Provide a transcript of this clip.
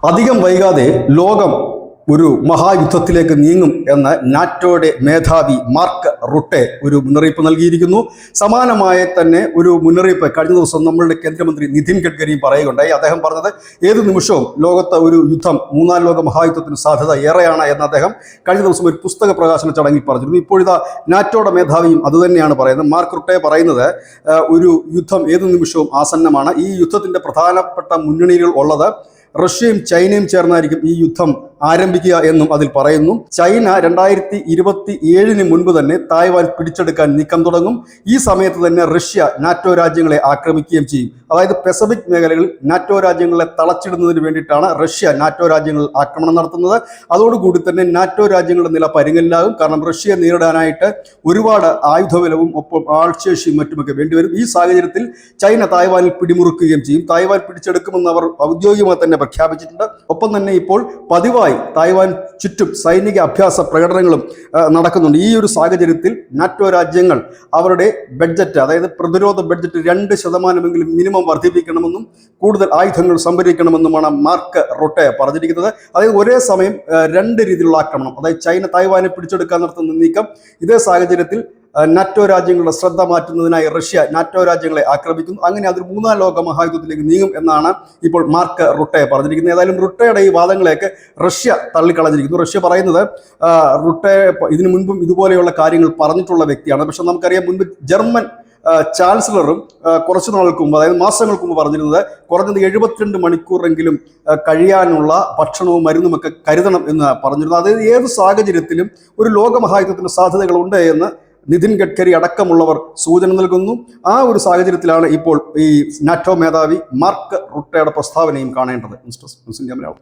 അധികം വൈകാതെ ലോകം ഒരു മഹായുദ്ധത്തിലേക്ക് നീങ്ങും എന്ന് നാറ്റോയുടെ മേധാവി മാർക്ക് റുട്ടെ ഒരു മുന്നറിയിപ്പ് നൽകിയിരിക്കുന്നു. സമാനമായ തന്നെ ഒരു മുന്നറിയിപ്പ് കഴിഞ്ഞ ദിവസം നമ്മളുടെ കേന്ദ്രമന്ത്രി നിതിൻ ഗഡ്കരിയും പറയുകയുണ്ടായി. അദ്ദേഹം പറഞ്ഞത് ഏത് നിമിഷവും ലോകത്ത് ഒരു യുദ്ധം, മൂന്നാം ലോക മഹായുദ്ധത്തിന് സാധ്യത ഏറെയാണ് എന്ന് അദ്ദേഹം കഴിഞ്ഞ ദിവസം ഒരു പുസ്തക പ്രകാശന ചടങ്ങിൽ പറഞ്ഞിരുന്നു. ഇപ്പോഴിതാ നാറ്റോയുടെ മേധാവിയും അതുതന്നെയാണ് പറയുന്നത്. മാർക്ക് റുട്ടെ പറയുന്നത് ഒരു യുദ്ധം ഏത് നിമിഷവും ആസന്നമാണ്. ഈ യുദ്ധത്തിൻ്റെ പ്രധാനപ്പെട്ട മുന്നണികൾ ഉള്ളത് റഷ്യയും ചൈനയും ചേർന്നായിരിക്കും ഈ യുദ്ധം ആരംഭിക്കുക എന്നും അതിൽ പറയുന്നു. ചൈന 2027 മുൻപ് തന്നെ തായ്വാൻ പിടിച്ചെടുക്കാൻ നീക്കം തുടങ്ങും. ഈ സമയത്ത് തന്നെ റഷ്യ നാറ്റോ രാജ്യങ്ങളെ ആക്രമിക്കുകയും ചെയ്യും. അതായത് പസഫിക് മേഖലകളിൽ നാറ്റോ രാജ്യങ്ങളെ തളച്ചിടുന്നതിന് വേണ്ടിയിട്ടാണ് റഷ്യ നാറ്റോ രാജ്യങ്ങളിൽ ആക്രമണം നടത്തുന്നത്. അതോടുകൂടി തന്നെ നാറ്റോ രാജ്യങ്ങളുടെ നില പരുങ്ങലിലാകും. കാരണം റഷ്യയെ നേരിടാനായിട്ട് ഒരുപാട് ആയുധബലവും ഒപ്പം ആൾശേഷിയും മറ്റുമൊക്കെ വേണ്ടിവരും. ഈ സാഹചര്യത്തിൽ ചൈന തായ്വാനിൽ പിടിമുറുക്കുകയും ചെയ്യും. തായ്വാൻ പിടിച്ചെടുക്കുമെന്ന് അവർ ഔദ്യോഗികമായി തന്നെ പ്രഖ്യാപിച്ചിട്ടുണ്ട്. ഒപ്പം തന്നെ ഇപ്പോൾ പതിവായി തായ്വാൻ ചുറ്റും സൈനിക അഭ്യാസ പ്രകടനങ്ങളും നടക്കുന്നുണ്ട്. ഈ ഒരു സാഹചര്യത്തിൽ നാറ്റോ രാജ്യങ്ങൾ അവരുടെ ബഡ്ജറ്റ്, അതായത് പ്രതിരോധ ബഡ്ജറ്റ് 2% മിനിമം വർദ്ധിപ്പിക്കണമെന്നും കൂടുതൽ ആയുധങ്ങൾ സംഭരിക്കണമെന്നുമാണ് മാർക്ക് റുട്ടെ പറഞ്ഞിരിക്കുന്നത്. അതായത് ഒരേ സമയം 2 രീതിയിലുള്ള ആക്രമണം, അതായത് ചൈന തായ്വാനെ പിടിച്ചെടുക്കാൻ നടത്തുന്ന നീക്കം, ഇതേ സാഹചര്യത്തിൽ നാറ്റോ രാജ്യങ്ങളുടെ ശ്രദ്ധ മാറ്റുന്നതിനായി റഷ്യ നാറ്റോ രാജ്യങ്ങളെ ആക്രമിക്കുന്നു. അങ്ങനെ അതൊരു മൂന്നാം ലോക മഹായുദ്ധത്തിലേക്ക് നീങ്ങും എന്നാണ് ഇപ്പോൾ മാർക്ക് റുട്ടെ പറഞ്ഞിരിക്കുന്നത്. ഏതായാലും റുട്ടയുടെ ഈ വാദങ്ങളെയൊക്കെ റഷ്യ തള്ളിക്കളഞ്ഞിരിക്കുന്നു. റഷ്യ പറയുന്നത് റുട്ടെ ഇതിനു മുൻപും ഇതുപോലെയുള്ള കാര്യങ്ങൾ പറഞ്ഞിട്ടുള്ള വ്യക്തിയാണ്. പക്ഷെ നമുക്കറിയാം, മുൻപ് ജർമ്മൻ ചാൻസലറും കുറച്ചു നാൾക്ക് മുമ്പ്, അതായത് മാസങ്ങൾക്ക് മുമ്പ് പറഞ്ഞിരുന്നത് കുറഞ്ഞത് 72 മണിക്കൂറെങ്കിലും കഴിയാനുള്ള ഭക്ഷണവും മരുന്നുമൊക്കെ കരുതണം എന്ന് പറഞ്ഞിരുന്നു. അതായത് ഏത് സാഹചര്യത്തിലും ഒരു ലോകമഹായുദ്ധത്തിന് സാധ്യതകളുണ്ട് എന്ന് നിതിൻ ഗഡ്കരി അടക്കമുള്ളവർ സൂചന നൽകുന്നു. ആ ഒരു സാഹചര്യത്തിലാണ് ഇപ്പോൾ ഈ നാറ്റോ മേധാവി മാർക്ക് റുട്ടെയുടെ പ്രസ്താവനയും കാണേണ്ടത്. News desk news India Malayalam.